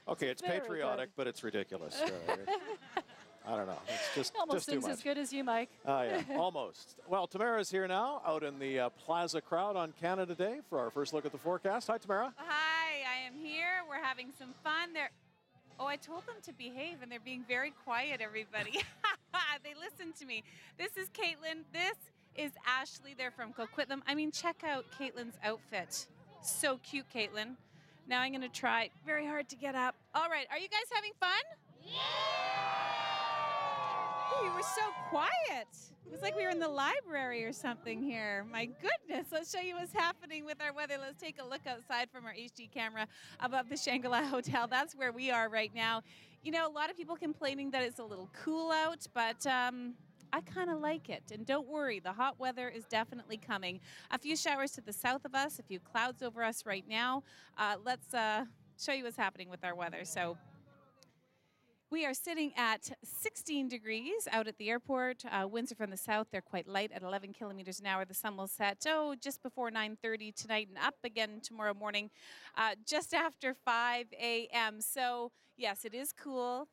Okay, it's patriotic, but it's ridiculous. I don't know. It's just almost too much. as good as you, Mike. Yeah, almost. Well, Tamara's here now, out in the Plaza crowd on Canada Day for our first look at the forecast. Hi, Tamara. Hi, I am here. We're having some fun. Oh, I told them to behave, and they're being very quiet, everybody. They listen to me. This is Caitlin. This is Ashley. They're from Coquitlam. I mean, check out Caitlin's outfit. So cute, Caitlin. Now I'm going to try very hard to get up. All right, are you guys having fun? You were so quiet. It was like we were in the library or something here. My goodness. Let's show you what's happening with our weather. Let's take a look outside from our HD camera above the Shangri-La Hotel. That's where we are right now. You know, a lot of people complaining that it's a little cool out, but I kind of like it. And don't worry, the hot weather is definitely coming. A few showers to the south of us, a few clouds over us right now. Let's show you what's happening with our weather. So we are sitting at 16 degrees out at the airport. Winds are from the south. They're quite light at 11 kilometers an hour. The sun will set, just before 9:30 tonight and up again tomorrow morning, just after 5 a.m. So, yes, it is cool.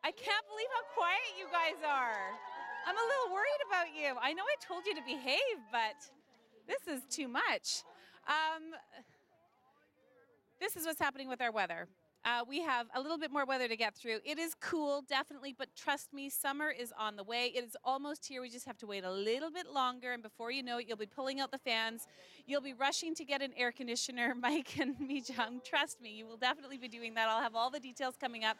I can't believe how quiet you guys are. I'm a little worried about you. I know I told you to behave, but this is too much. This is what's happening with our weather. We have a little bit more weather to get through. It is cool, definitely, but trust me, summer is on the way. It is almost here. We just have to wait a little bit longer, and before you know it, you'll be pulling out the fans. You'll be rushing to get an air conditioner, Mike and Mijang. Trust me, you will definitely be doing that. I'll have all the details coming up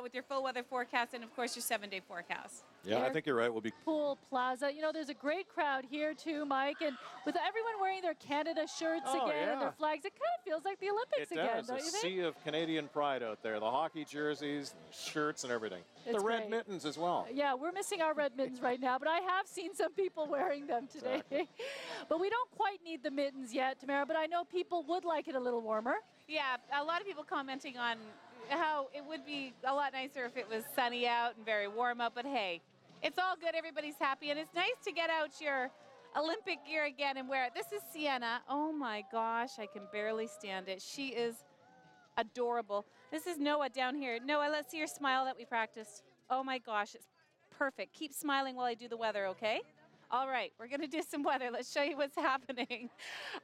with your full weather forecast and, of course, your 7-day forecast. Yeah, I think you're right. We'll be Pool Plaza. You know, there's a great crowd here too, Mike, and with everyone wearing their Canada shirts again and their flags, it kind of feels like the Olympics again, don't you think? It's a sea of Canadian pride out there. The hockey jerseys, shirts, and everything. It's the red great. mittens as well. Yeah, we're missing our red mittens right now, but I have seen some people wearing them today. Exactly. But we don't quite need the mittens yet, Tamara, but I know people would like it a little warmer. Yeah, a lot of people commenting on how it would be a lot nicer if it was sunny out and very warm out, but hey, it's all good. Everybody's happy, and it's nice to get out your Olympic gear again and wear it. This is Sienna. Oh my gosh, I can barely stand it. She is adorable. This is Noah down here. Noah, let's see your smile that we practiced. Oh my gosh, it's perfect. Keep smiling while I do the weather, okay? All right, we're going to do some weather. Let's show you what's happening.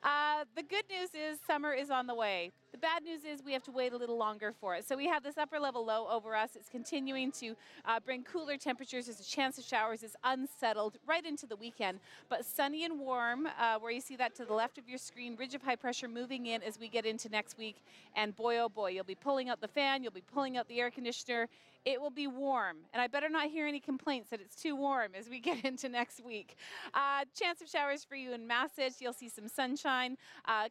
The good news is summer is on the way. The bad news is we have to wait a little longer for it. So we have this upper level low over us. It's continuing to bring cooler temperatures. There's a chance of showers. It's unsettled right into the weekend. But sunny and warm, where you see that to the left of your screen, ridge of high pressure moving in as we get into next week. And boy, oh boy, you'll be pulling out the fan. You'll be pulling out the air conditioner. It will be warm, and I better not hear any complaints that it's too warm as we get into next week. Chance of showers for you in Massage. You'll see some sunshine.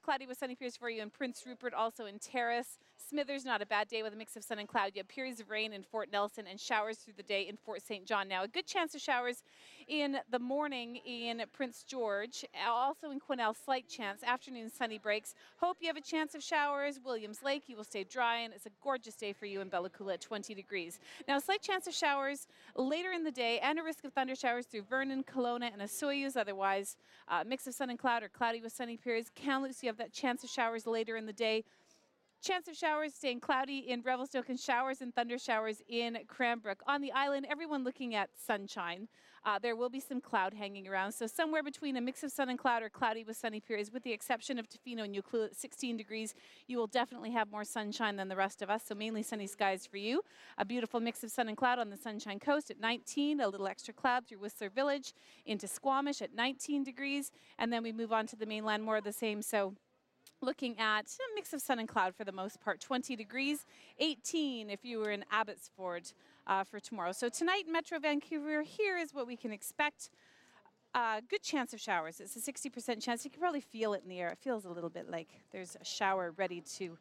Cloudy with sunny periods for you in Prince Rupert, also in Terrace. Smithers, not a bad day with a mix of sun and cloud. You have periods of rain in Fort Nelson and showers through the day in Fort St. John. Now, a good chance of showers in the morning in Prince George. Also in Quesnel, slight chance. Afternoon sunny breaks. Hope you have a chance of showers. Williams Lake, you will stay dry, and it's a gorgeous day for you in Bella Coola at 20 degrees. Now, a slight chance of showers later in the day and a risk of thunder showers through Vernon, Kelowna, and Osoyoos. Otherwise, mix of sun and cloud or cloudy with sunny periods. Kamloops, you have that chance of showers later in the day. Chance of showers staying cloudy in Revelstoke and showers and thunder showers in Cranbrook. On the island, everyone looking at sunshine. There will be some cloud hanging around. So somewhere between a mix of sun and cloud or cloudy with sunny periods, with the exception of Tofino and Ucluelet at 16 degrees, you will definitely have more sunshine than the rest of us. So mainly sunny skies for you. A beautiful mix of sun and cloud on the Sunshine Coast at 19. A little extra cloud through Whistler Village into Squamish at 19 degrees. And then we move on to the mainland, more of the same. So looking at a mix of sun and cloud for the most part, 20 degrees, 18 if you were in Abbotsford for tomorrow. So tonight in Metro Vancouver, here is what we can expect. Good chance of showers. It's a 60% chance. You can probably feel it in the air. It feels a little bit like there's a shower ready to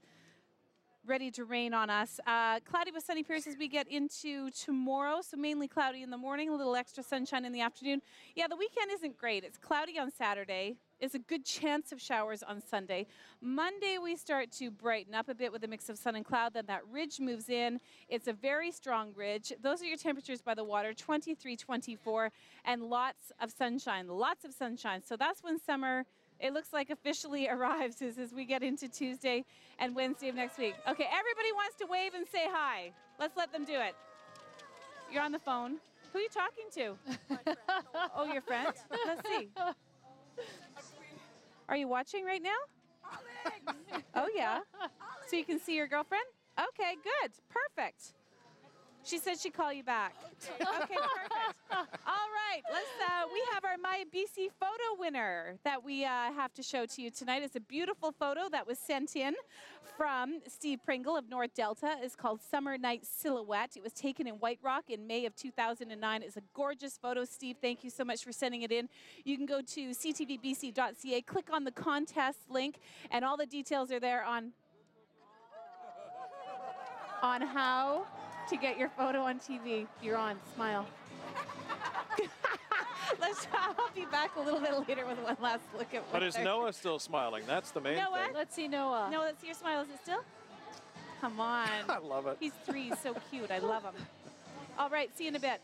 rain on us. Cloudy with sunny periods as we get into tomorrow. So mainly cloudy in the morning, a little extra sunshine in the afternoon. Yeah, the weekend isn't great. It's cloudy on Saturday. It's a good chance of showers on Sunday. Monday, we start to brighten up a bit with a mix of sun and cloud. Then that ridge moves in. It's a very strong ridge. Those are your temperatures by the water, 23, 24, and lots of sunshine. So that's when summer it looks like officially arrives as we get into Tuesday and Wednesday of next week. Okay, everybody wants to wave and say hi. Let's let them do it. You're on the phone. Who are you talking to? Oh, your friend? Let's see. Are you watching right now? Oh, yeah. So you can see your girlfriend? Okay, good. Perfect. She said she'd call you back. Okay, perfect. All right, we have our My BC photo winner that we have to show to you tonight. It's a beautiful photo that was sent in from Steve Pringle of North Delta. It's called Summer Night Silhouette. It was taken in White Rock in May of 2009. It's a gorgeous photo, Steve. Thank you so much for sending it in. You can go to ctvbc.ca, click on the contest link, and all the details are there on how to get your photo on TV. You're on. Smile. I'll be back a little bit later with one last look at. But is Noah still smiling? That's the main thing. Let's see Noah. Noah, let's see your smile. Is it still? Come on. I love it. He's 3. He's so cute. I love him. All right. See you in a bit.